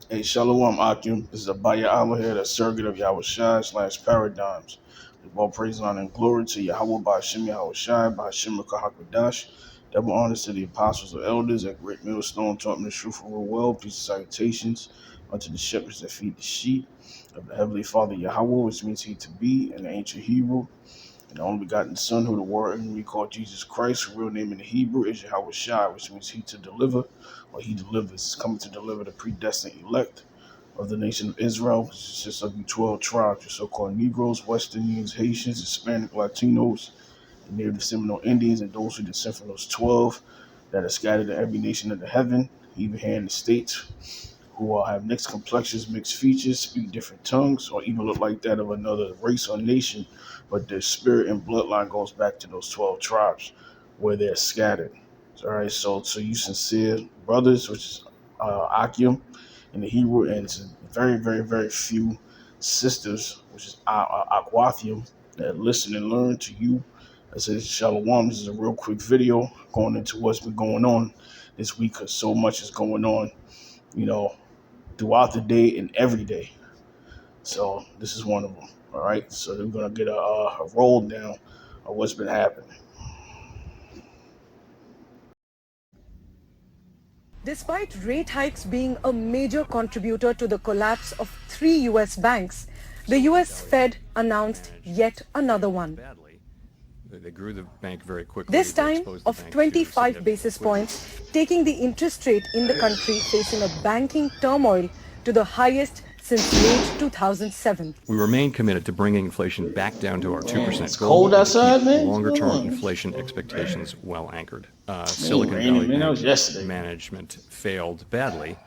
Hey, Shalom Akim. This is Yahawah here, the surrogate of Yahawashi / paradigms. We all praise, honor, and glory to Yahawah, BAHASHAM, Yahawashi, BAHASHAM, Kahakadash. Double honors to the apostles and elders at Greatmillstone, taught me the truth of the world. Peace and salutations unto the shepherds that feed the sheep of the Heavenly Father Yahawah, which means he to be in the ancient Hebrew. And the only begotten Son, who the word we call Jesus Christ, whose real name in the Hebrew is Yahawashi, which means he to deliver, or he delivers, coming to deliver the predestined elect of the nation of Israel, which consists of the 12 tribes, the so-called Negroes, West Indians, Haitians, Hispanic, Latinos, the native Seminole Indians, and those who descend from those 12 that are scattered in every nation under heaven, even here in the States, who have mixed complexions, mixed features, speak different tongues, or even look like that of another race or nation, but their spirit and bloodline goes back to those 12 tribes where they're scattered. All right, so to you sincere brothers, which is Akim in the Hebrew, and to very, very, very few sisters, which is Aquathium, that listen and learn to you. I said, Shalom. This is a real quick video going into what's been going on this week, because so much is going on, you know, throughout the day and every day. So this is one of them. All right. So we're gonna get a roll down of what's been happening. Despite rate hikes being a major contributor to the collapse of 3 U.S. banks, the U.S. Fed announced yet another one. They grew the bank very quickly. This time of 25 basis points, taking the interest rate in the country facing a banking turmoil to the highest since late 2007. We remain committed to bringing inflation back down to our 2% It's goal cold and outside, to man. keep longer-term What's going on? inflation expectations well anchored. Silicon Valley man, that was Bank yesterday. management failed badly.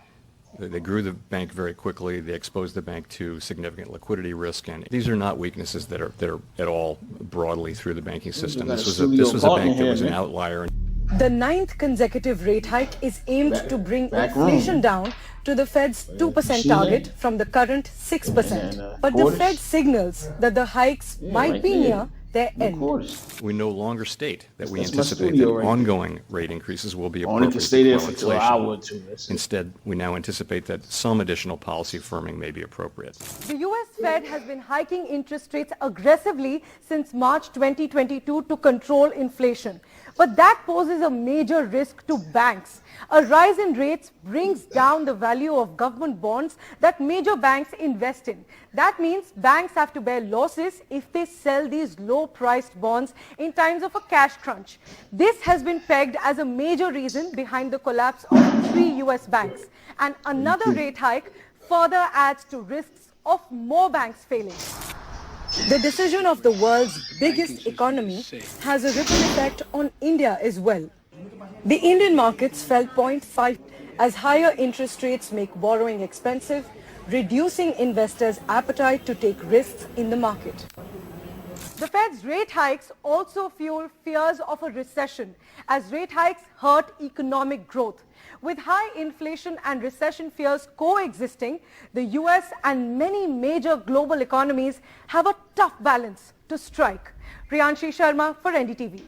They grew the bank very quickly. They exposed the bank to significant liquidity risk, and these are not weaknesses that are at all broadly through the banking system. This was a bank that was an outlier. The 9th consecutive rate hike is aimed to bring inflation down to the Fed's 2% target from the current 6%. But the Fed signals that the hikes might be near their end. We no longer state that we anticipate that ongoing rate increases will be appropriate to stay there quell for an hour or inflation. two. Instead, we now anticipate that some additional policy firming may be appropriate. The U.S. Fed has been hiking interest rates aggressively since March 2022 to control inflation. But that poses a major risk to banks. A rise in rates brings down the value of government bonds that major banks invest in. That means banks have to bear losses if they sell these low-priced bonds in times of a cash crunch. This has been pegged as a major reason behind the collapse of 3 U.S. banks. And another rate hike further adds to risks of more banks failing. The decision of the world's biggest economy has a ripple effect on India as well. The Indian markets fell 0.5 as higher interest rates make borrowing expensive, reducing investors' appetite to take risks in the market. The Fed's rate hikes also fuel fears of a recession, as rate hikes hurt economic growth. With high inflation and recession fears coexisting, the US and many major global economies have a tough balance to strike. Priyanshi Sharma for NDTV.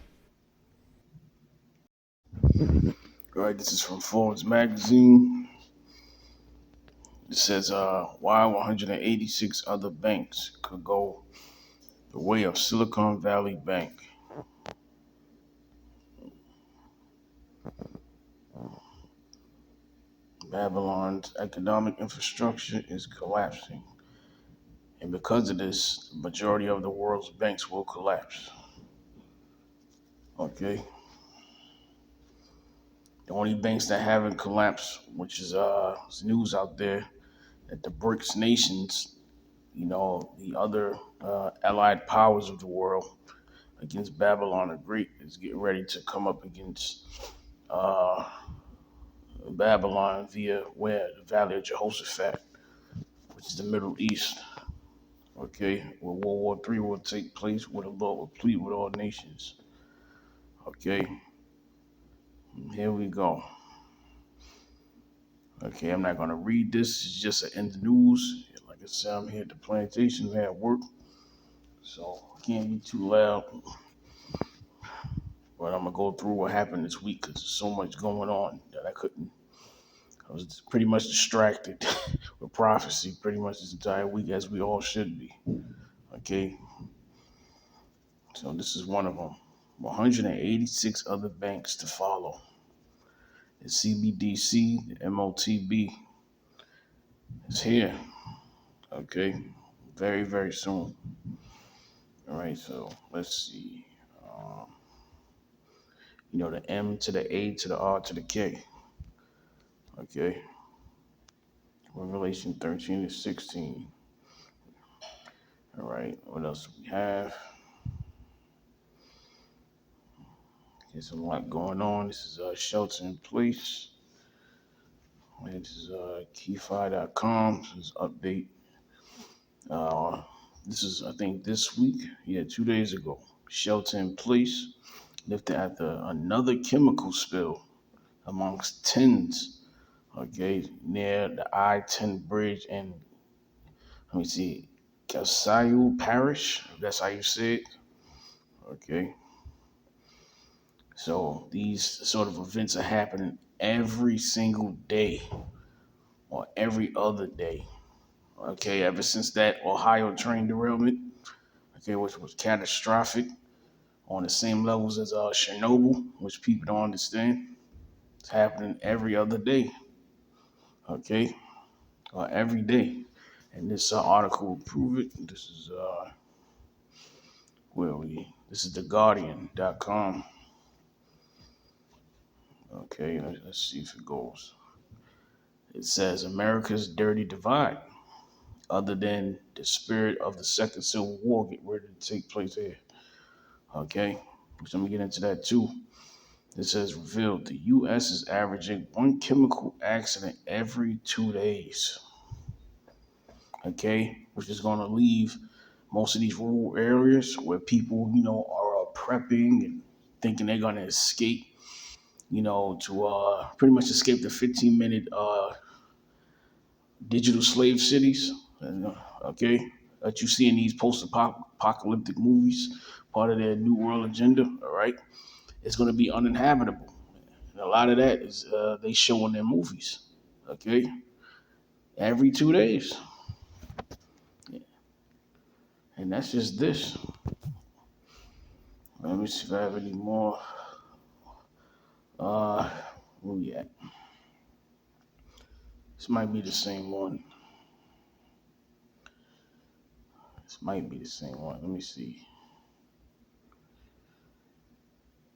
All right, this is from Forbes magazine. It says, why 186 other banks could go the way of Silicon Valley Bank. Babylon's economic infrastructure is collapsing. And because of this, the majority of the world's banks will collapse. Okay. The only banks that haven't collapsed, which is news out there, that the BRICS nations, you know, the other allied powers of the world against Babylon the Great is getting ready to come up against Babylon via where? The Valley of Jehoshaphat, which is the Middle East. Okay, where World War III will take place, where the Lord will plead with all nations. Okay, here we go. Okay, I'm not gonna read this. It's just in the news. Like I said, I'm here at the plantation, I'm at work, so I can't be too loud. But I'm gonna go through what happened this week because there's so much going on that I couldn't I was pretty much distracted with prophecy pretty much this entire week, as we all should be. Okay, so this is one of them. 186 other banks to follow. The CBDC, the MOTB is here. Okay, very, very soon. All right, so let's see. The M to the A to the R to the K. Okay, Revelation 13 to 16. All right, what else do we have? There's a lot going on. This is shelter in place. This is keyfi.com. This is update. This is, I think, this week. Yeah, 2 days ago. Shelter in place lifted after another chemical spill amongst tens. Okay, near the I-10 bridge in, let me see, Kasayu Parish. If that's how you say it. Okay. So these sort of events are happening every single day or every other day. Okay, ever since that Ohio train derailment, okay, which was catastrophic on the same levels as Chernobyl, which people don't understand. It's happening every other day. Okay, every day. And this article will prove it. This is where are we? This is theguardian.com. Okay, let's see if it goes. It says America's dirty divide. Other than the spirit of the Second Civil War get ready to take place here. Okay, so let me get into that too. It says revealed the U.S. is averaging one chemical accident every 2 days. Okay, which is going to leave most of these rural areas where people, are prepping and thinking they're going to escape, to pretty much escape the 15-minute digital slave cities. Okay, that you see in these post-apocalyptic movies, part of their New World agenda. All right, it's going to be uninhabitable. And a lot of that is they show in their movies. Okay, every 2 days, and that's just this. Let me see if I have any more. Where we at? This might be the same one. Let me see.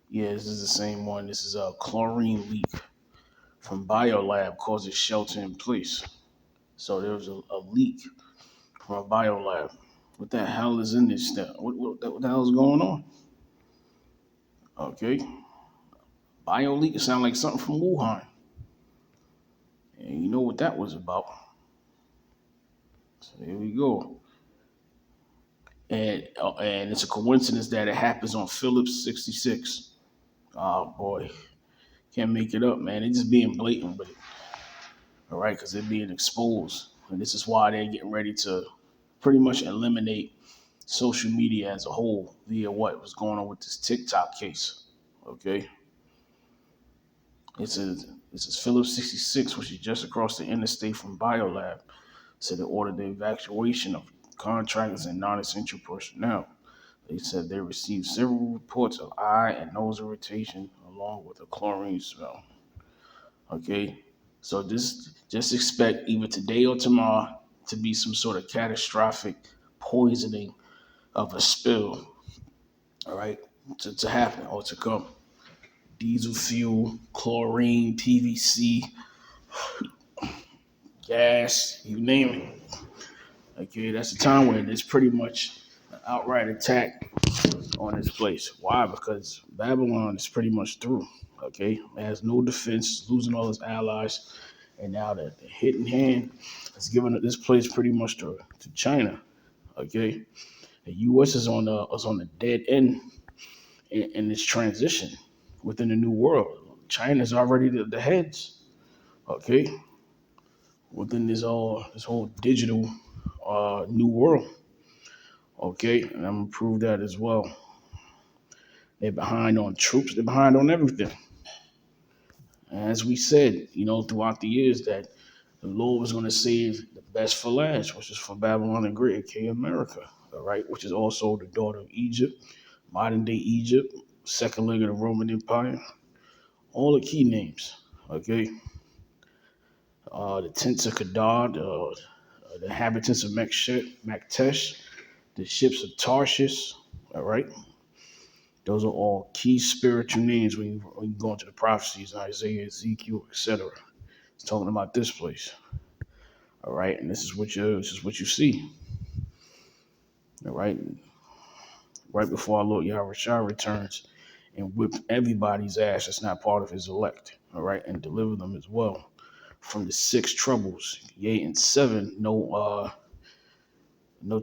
Yeah, this is the same one. This is a chlorine leak from biolab causes shelter in place. So there was a leak from a biolab. What the hell is in this stuff? What the hell is going on? Okay. Bio leak, it sounds like something from Wuhan. And you know what that was about. So here we go. And it's a coincidence that it happens on Phillips 66. Oh boy. Can't make it up, man. They're just being blatant with it. All right, because they're being exposed. And this is why they're getting ready to pretty much eliminate social media as a whole via what was going on with this TikTok case. Okay. It says this is Phillips 66, which is just across the interstate from Biolab, said they ordered the evacuation of contractors and non-essential personnel. They said they received several reports of eye and nose irritation along with a chlorine smell. Okay, so just expect either today or tomorrow to be some sort of catastrophic poisoning of a spill. All right, to happen or to come. Diesel fuel, chlorine, PVC, gas, you name it. Okay, that's the time when it's pretty much an outright attack on this place. Why? Because Babylon is pretty much through. Okay, it has no defense, losing all its allies, and now the hidden hand is giving this place pretty much to China. Okay, the U.S. is on the dead end in this transition within the new world. China's already the heads. Okay, within this whole digital new world. Okay, and I'm gonna prove that as well. They're behind on troops. They're behind on everything. And as we said, throughout the years, that the Lord was going to save the best for last, which is for Babylon the Great, aka America, all right, which is also the daughter of Egypt, modern day Egypt, second leg of the Roman Empire, all the key names, okay? The tents of Kedar, the inhabitants of Maktesh, the ships of Tarshish, all right? Those are all key spiritual names when you go into the prophecies, Isaiah, Ezekiel, etc. It's talking about this place, all right? And this is what you see, all right? Right before our Lord Yahawashi returns and whip everybody's ass that's not part of his elect, all right? And deliver them as well from the six troubles. Yea, and seven, no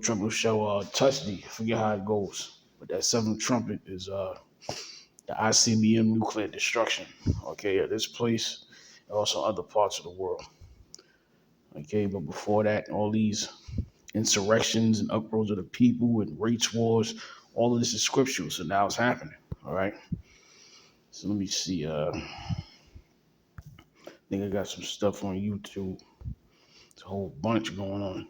trouble shall touch thee. Forget how it goes. But that seventh trumpet is the ICBM nuclear destruction, okay, of this place and also other parts of the world. Okay, but before that, all these insurrections and uproars of the people and race wars, all of this is scriptural, so now it's happening. All right. So let me see. I think I got some stuff on YouTube. It's a whole bunch going on.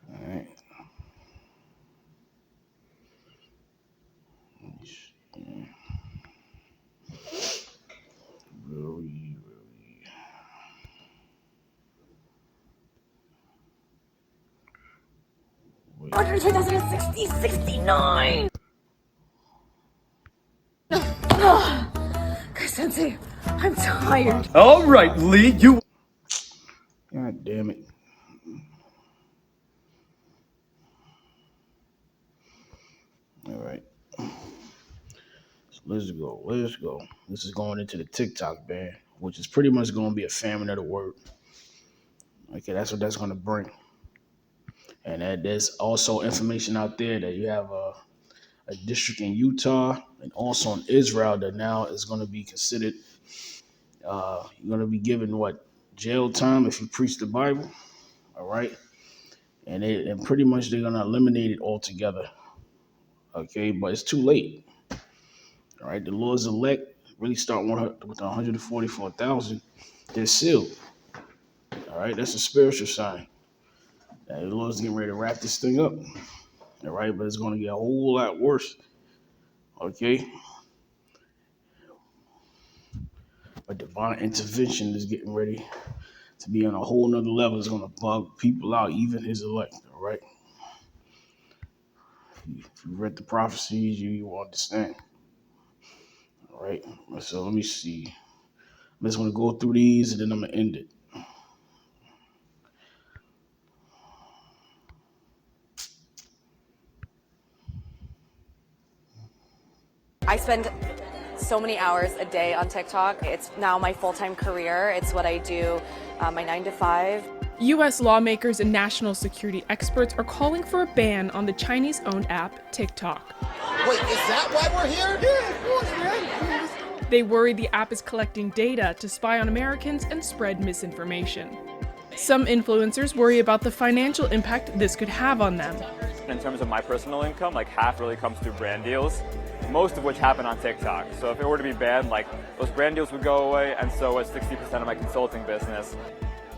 All right. Let me see. Really. 69. Sensei, I'm tired. All right, Lee, you. God damn it. All right. So let's go. This is going into the TikTok ban, which is pretty much going to be a famine of the word. Okay, that's what that's going to bring. And there's also information out there that you have a district in Utah and also in Israel that now is going to be considered, you're going to be given jail time if you preach the Bible, all right? And pretty much they're going to eliminate it altogether, okay? But it's too late, all right? The Lord's elect really start with 144,000. They're sealed, all right? That's a spiritual sign. The Lord's getting ready to wrap this thing up, all right? But it's going to get a whole lot worse, okay? But divine intervention is getting ready to be on a whole nother level. It's going to bug people out, even his elect, all right? If you read the prophecies, you will understand, all right? So let me see. I'm just going to go through these and then I'm going to end it. I spend so many hours a day on TikTok. It's now my full-time career. It's what I do, my 9 to 5. U.S. lawmakers and national security experts are calling for a ban on the Chinese-owned app TikTok. Wait, is that why we're here? Yeah, of course, man. They worry the app is collecting data to spy on Americans and spread misinformation. Some influencers worry about the financial impact this could have on them. In terms of my personal income, like half really comes through brand deals, most of which happen on TikTok. So if it were to be banned, like those brand deals would go away, and so would 60% of my consulting business.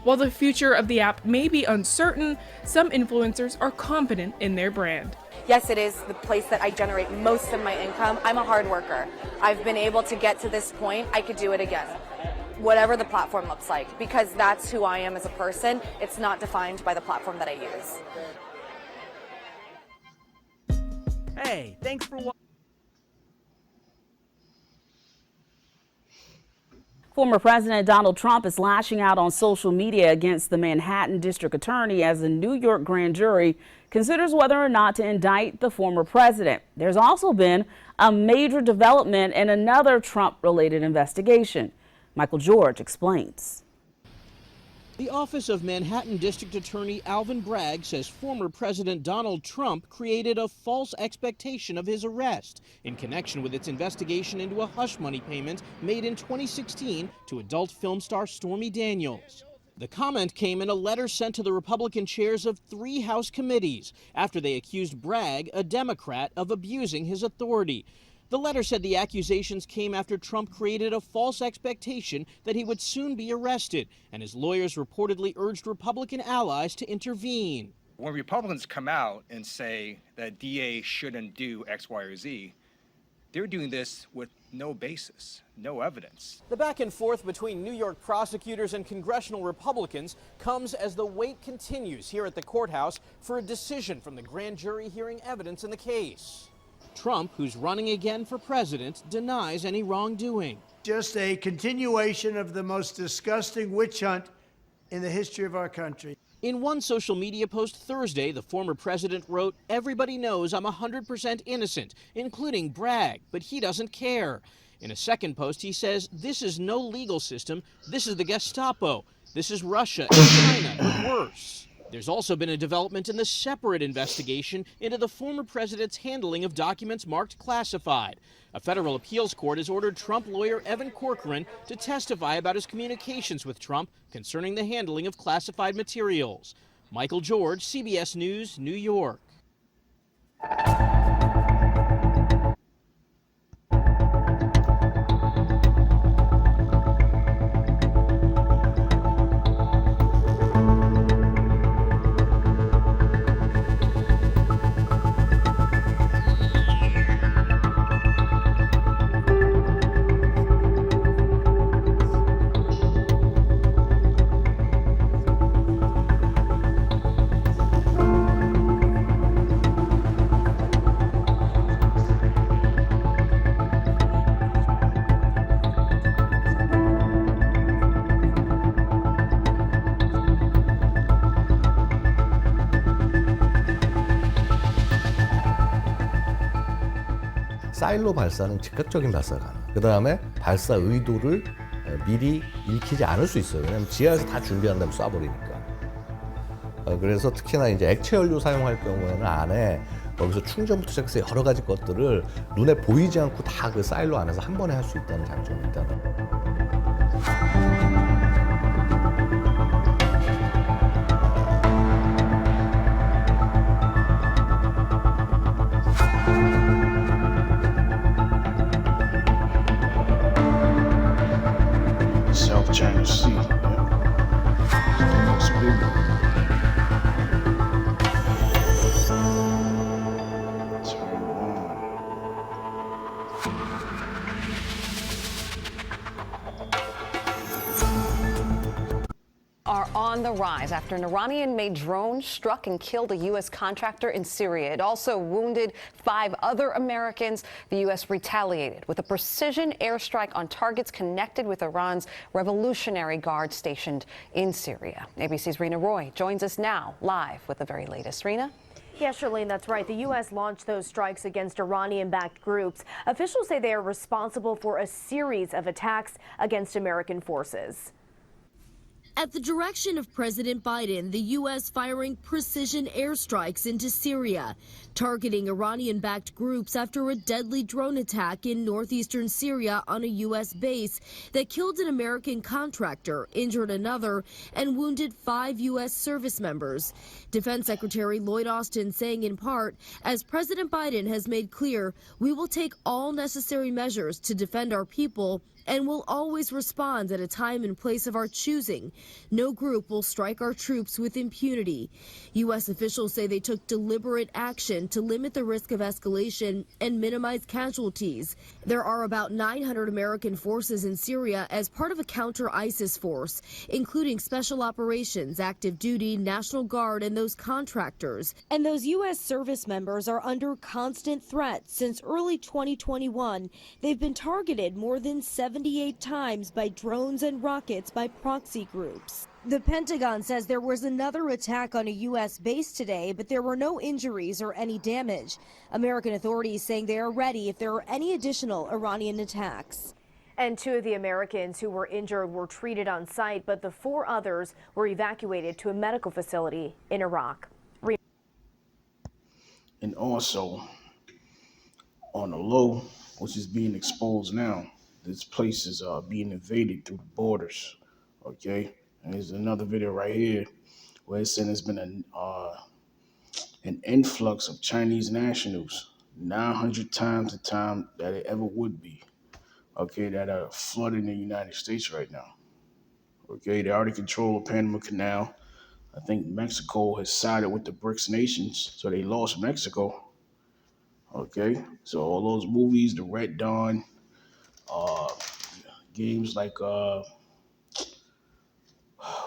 While the future of the app may be uncertain, some influencers are confident in their brand. Yes, it is the place that I generate most of my income. I'm a hard worker. I've been able to get to this point. I could do it again, whatever the platform looks like, because that's who I am as a person. It's not defined by the platform that I use. Hey, thanks for watching. Former President Donald Trump is lashing out on social media against the Manhattan District Attorney as the New York grand jury considers whether or not to indict the former president. There's also been a major development in another Trump-related investigation. Michael George explains. The office of Manhattan District Attorney Alvin Bragg says former President Donald Trump created a false expectation of his arrest in connection with its investigation into a hush money payment made in 2016 to adult film star Stormy Daniels. The comment came in a letter sent to the Republican chairs of 3 House committees after they accused Bragg, a Democrat, of abusing his authority. The letter said the accusations came after Trump created a false expectation that he would soon be arrested, and his lawyers reportedly urged Republican allies to intervene. When Republicans come out and say that DA shouldn't do X, Y, or Z, they're doing this with no basis, no evidence. The back and forth between New York prosecutors and congressional Republicans comes as the wait continues here at the courthouse for a decision from the grand jury hearing evidence in the case. Trump, who's running again for president, denies any wrongdoing. Just a continuation of the most disgusting witch hunt in the history of our country. In one social media post Thursday, the former president wrote, "Everybody knows I'm 100% innocent, including Bragg, but he doesn't care." In a second post, he says, "This is no legal system. This is the Gestapo. This is Russia and China, but worse." There's also been a development in the separate investigation into the former president's handling of documents marked classified. A federal appeals court has ordered Trump lawyer Evan Corcoran to testify about his communications with Trump concerning the handling of classified materials. Michael George, CBS News, New York. 사일로 발사는 즉각적인 발사가 가능. 그 다음에 발사 의도를 미리 읽히지 않을 수 있어요. 왜냐하면 지하에서 다 준비한 다음에 쏴버리니까. 그래서 특히나 이제 액체 연료 사용할 경우에는 안에 거기서 충전부터 시작해서 여러 가지 것들을 눈에 보이지 않고 다 그 사일로 안에서 한 번에 할 수 있다는 장점이 있다는. South China Sea. It's big. Are on the rise after an Iranian-made drone struck and killed a U.S. contractor in Syria. It also wounded 5 other Americans. The U.S. retaliated with a precision airstrike on targets connected with Iran's Revolutionary Guard stationed in Syria. ABC's Rena Roy joins us now live with the very latest. Rena? Yeah, Charlene, that's right. The U.S. launched those strikes against Iranian-backed groups. Officials say they are responsible for a series of attacks against American forces. At the direction of President Biden, the U.S. firing precision airstrikes into Syria, targeting Iranian-backed groups after a deadly drone attack in northeastern Syria on a U.S. base that killed an American contractor, injured another, and wounded 5 U.S. service members. Defense Secretary Lloyd Austin saying in part, as President Biden has made clear, we will take all necessary measures to defend our people and will always respond at a time and place of our choosing. No group will strike our troops with impunity. U.S. officials say they took deliberate action to limit the risk of escalation and minimize casualties. There are about 900 American forces in Syria as part of a counter-ISIS force, including special operations, active duty, National Guard, and those contractors. And those U.S. service members are under constant threat. Since early 2021, they've been targeted more than 78 times by drones and rockets by proxy groups. The Pentagon says there was another attack on a U.S. base today, but there were no injuries or any damage. American authorities saying they are ready if there are any additional Iranian attacks. And 2 of the Americans who were injured were treated on site, but the 4 others were evacuated to a medical facility in Iraq. And also, on the low, which is being exposed now, this place is being invaded through the borders, okay? And there's another video right here where it's saying there's been an influx of Chinese nationals 900 times the time that it ever would be. Okay, that are flooding the United States right now. Okay, they already control the Panama Canal. I think Mexico has sided with the BRICS nations, so they lost Mexico. Okay, so all those movies, the Red Dawn, uh, games like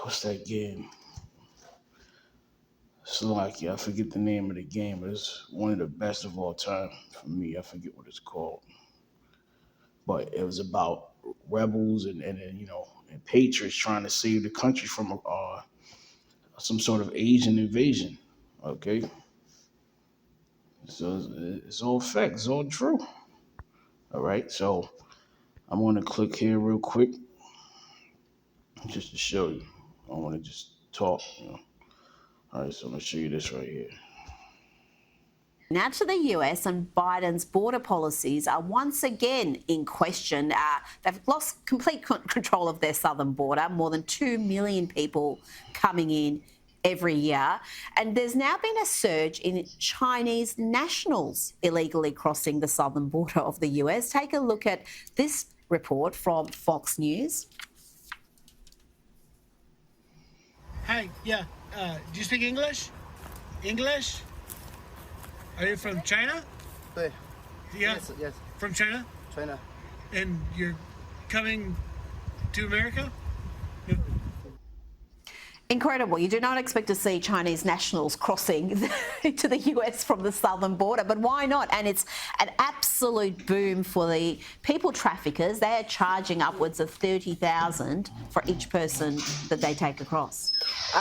what's that game? Slovakia. I forget the name of the game, but it's one of the best of all time for me. I forget what it's called, but it was about rebels and patriots trying to save the country from some sort of Asian invasion. Okay, so it's all facts, it's all true. All right, so I'm gonna click here real quick just to show you. I want to just talk. All right, so I'm gonna show you this right here. Now to the US, and Biden's border policies are once again in question. They've lost complete control of their southern border, more than 2 million people coming in every year. And there's now been a surge in Chinese nationals illegally crossing the southern border of the US. Take a look at this report from Fox News. Hi, yeah. Do you speak English? English? Are you from China? Yeah. Yes. From China? China. And you're coming to America? Incredible. You do not expect to see Chinese nationals crossing to the US from the southern border, but why not? And it's an absolute boom for the people traffickers. They are charging upwards of $30,000 for each person that they take across.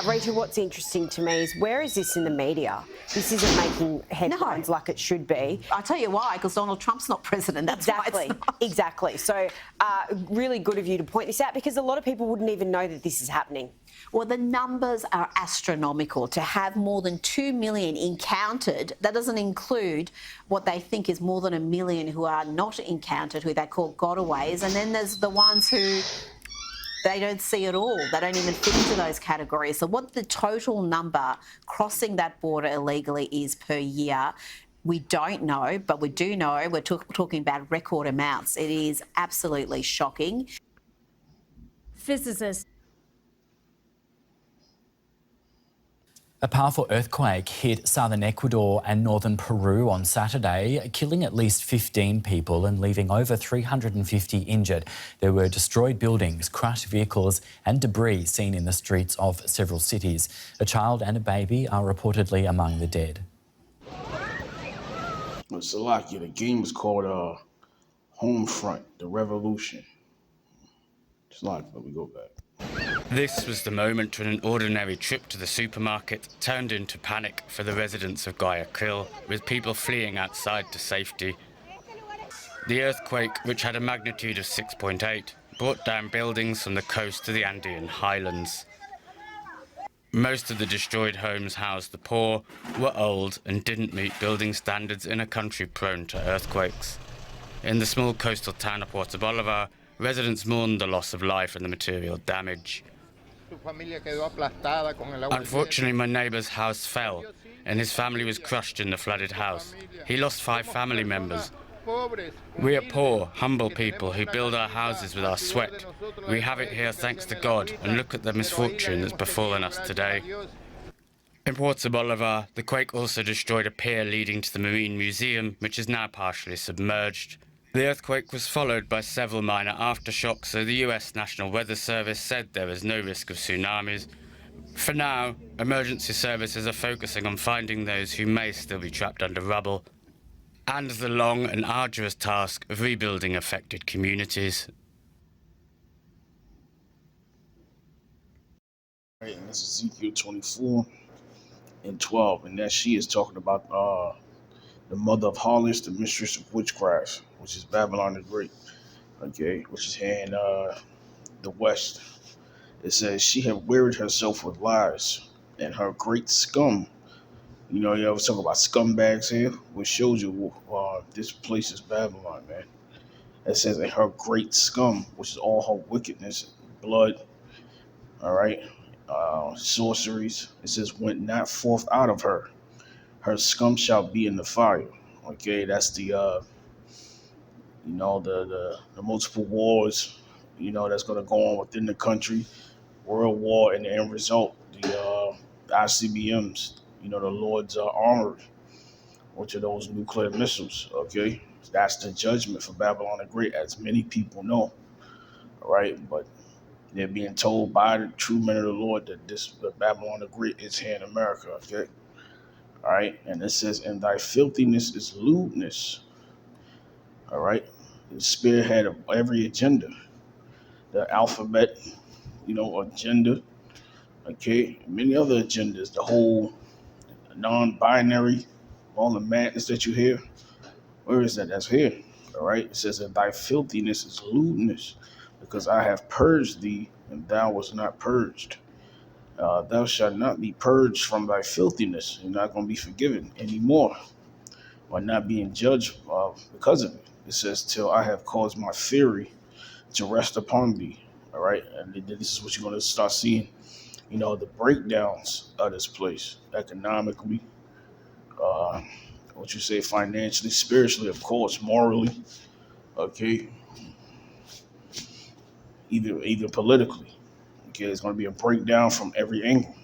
Rita, what's interesting to me is where is this in the media? This isn't making headlines like it should be. I'll tell you why, because Donald Trump's not president. That's why it's not. Exactly. So really good of you to point this out, because a lot of people wouldn't even know that this is happening. Well, the numbers are astronomical. To have more than 2 million encountered, that doesn't include what they think is more than 1 million who are not encountered, who they call gotaways. And then there's the ones who they don't see at all. They don't even fit into those categories. So what the total number crossing that border illegally is per year, we don't know, but we do know we're talking about record amounts. It is absolutely shocking. Physicists. A powerful earthquake hit southern Ecuador and northern Peru on Saturday, killing at least 15 people and leaving over 350 injured. There were destroyed buildings, crushed vehicles and debris seen in the streets of several cities. A child and a baby are reportedly among the dead. Well, Salakia, the game is called Homefront, The Revolution. Salakia, let me go back. This was the moment when an ordinary trip to the supermarket turned into panic for the residents of Guayaquil, with people fleeing outside to safety. The earthquake, which had a magnitude of 6.8, brought down buildings from the coast to the Andean highlands. Most of the destroyed homes housed the poor, were old and didn't meet building standards in a country prone to earthquakes. In the small coastal town of Puerto Bolivar, residents mourned the loss of life and the material damage. Unfortunately, my neighbour's house fell, and his family was crushed in the flooded house. He lost 5 family members. We are poor, humble people who build our houses with our sweat. We have it here thanks to God, and look at the misfortune that's befallen us today. In Puerto Bolivar, the quake also destroyed a pier leading to the Marine Museum, which is now partially submerged. The earthquake was followed by several minor aftershocks, so the US National Weather Service said there was no risk of tsunamis. For now, emergency services are focusing on finding those who may still be trapped under rubble, and the long and arduous task of rebuilding affected communities. Right, and this is Ezekiel 24 and 12, and that she is talking about the mother of harlots, the mistress of witchcraft, which is Babylon the Great, okay, which is here in the West. It says, she had wearied herself with lies, and her great scum. You know, you ever talk about scumbags here, which shows you this place is Babylon, man. It says, and her great scum, which is all her wickedness, blood, all right, sorceries. It says, went not forth out of her. Her scum shall be in the fire. Okay, that's the the multiple wars, that's going to go on within the country, world war, and the end result, the ICBMs, the Lord's armory, which are those nuclear missiles. Okay, that's the judgment for Babylon the Great, as many people know. All right, but they're being told by the true men of the Lord that that Babylon the Great is here in America. Okay, all right, and it says, "And thy filthiness is lewdness." All right, the spearhead of every agenda, the alphabet, agenda. Okay, many other agendas, the whole non-binary, all the madness that you hear. Where is that? That's here. All right. It says that thy filthiness is lewdness, because I have purged thee, and thou was not purged. Thou shalt not be purged from thy filthiness. You're not going to be forgiven anymore, or not being judged because of it. It says, till I have caused my fury to rest upon thee. All right. And this is what you're going to start seeing, the breakdowns of this place economically, what you say, financially, spiritually, of course, morally, okay, even politically. Okay, it's going to be a breakdown from every angle.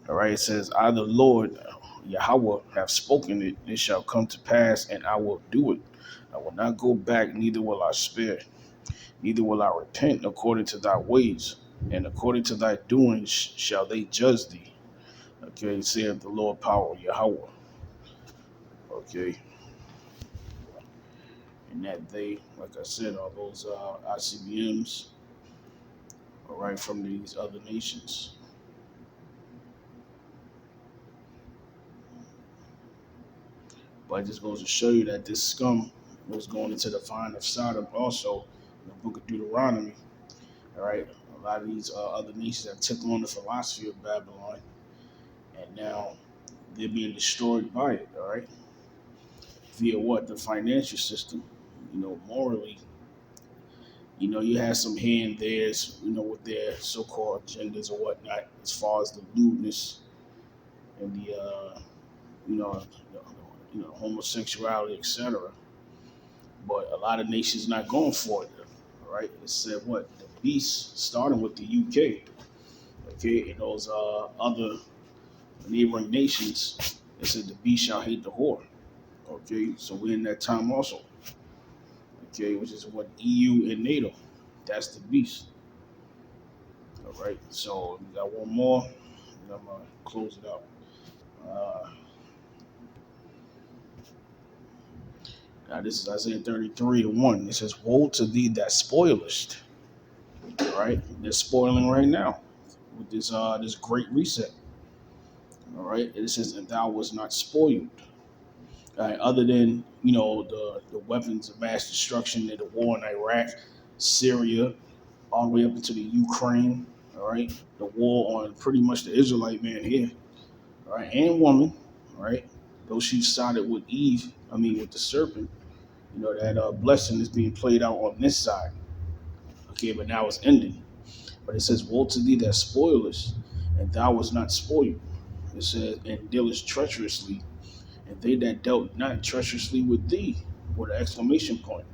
All right, it says, I, the Lord, Yahawah, have spoken it, it shall come to pass, and I will do it. I will not go back, neither will I spare, neither will I repent according to thy ways, and according to thy doings shall they judge thee. Okay, saith the Lord power, Yahawah. Okay, and that they, like I said, are those ICBMs, all right, from these other nations. But it just goes to show you that this scum was going into the vine of Sodom also in the book of Deuteronomy. All right, a lot of these other nations that took on the philosophy of Babylon, and now they're being destroyed by it. All right, via what? The financial system. Morally, you have some here and there's, with their so-called agendas or whatnot, as far as the lewdness and the, homosexuality, etc. But a lot of nations not going for it. All right, it said what? The beast, starting with the UK, okay, and those other neighboring nations. It said the beast shall hate the whore. Okay, so we're in that time also. Okay, which is what, EU and NATO. That's the beast. All right, so we got one more, and I'm gonna close it out. Now this is Isaiah 33:1. It says, "Woe to thee that spoilest." All right, they're spoiling right now with this great reset. All right, it says, "And thou was not spoiled." All right, other than the weapons of mass destruction in the war in Iraq, Syria, all the way up into the Ukraine. All right, the war on pretty much the Israelite man here. All right, and woman. All right, though she sided with Eve, with the serpent. That blessing is being played out on this side. Okay, but now it's ending. But it says, "Woe to thee that spoilest, and thou was not spoiled." It says, "And dealest treacherously, and they that dealt not treacherously with thee," with an exclamation point.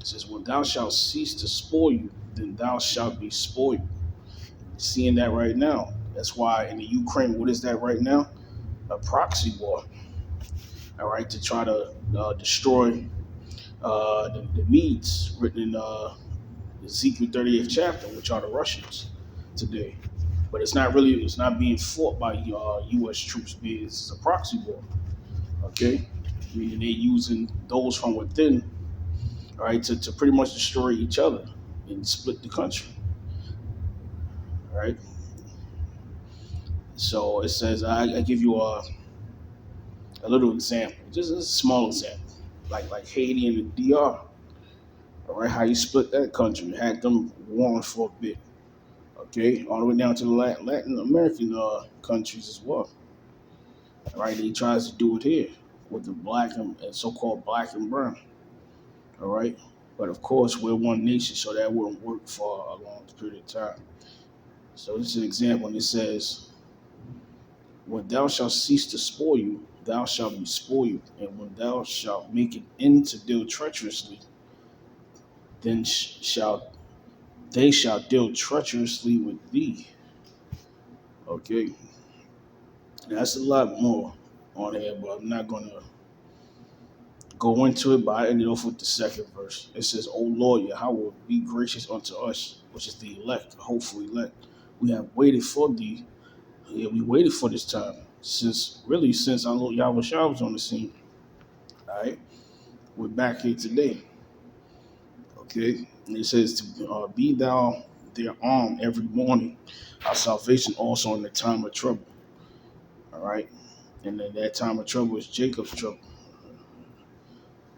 It says, "When thou shalt cease to spoil, then thou shalt be spoiled." Seeing that right now. That's why in the Ukraine, what is that right now? A proxy war. All right, to try to destroy the Medes, written in Ezekiel 38th chapter, which are the Russians today. But it's not being fought by U.S. troops. It's a proxy war. Okay, meaning they're using those from within, all right, to pretty much destroy each other and split the country. All right. So it says, I give you a little example, just a small example, like Haiti and the DR. All right, how you split that country, had them warring for a bit. Okay, all the way down to the Latin American countries as well. All right, he tries to do it here with the black and so-called black and brown. All right, but of course we're one nation, so that wouldn't work for a long period of time. So this is an example, and it says, "When thou shalt cease to spoil, thou shalt be spoiled, and when thou shalt make an end to deal treacherously, then they shall deal treacherously with thee. Okay, that's a lot more on here, but I'm not gonna go into it. But I ended off with the second verse. It says, "O Lord Yahawah, be gracious unto us," which is the elect, hopeful elect. We have waited for thee. Yeah, we waited for this time since our Lord Yahawashi was on the scene. All right, we're back here today. Okay, and it says to be thou their arm every morning, our salvation also in the time of trouble. All right, and then that time of trouble is Jacob's trouble.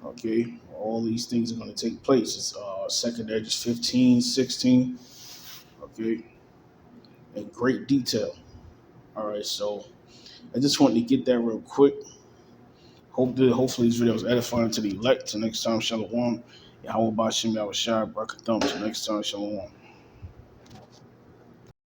Okay, all these things are going to take place. It's 2 Edges 15, 16. Okay, in great detail. All right, so I just wanted to get that real quick. Hopefully this video was edifying to the elect. Till next time, shalom. Yahawah Bashim Yahawashi, Barakatham. Till next time, shalom.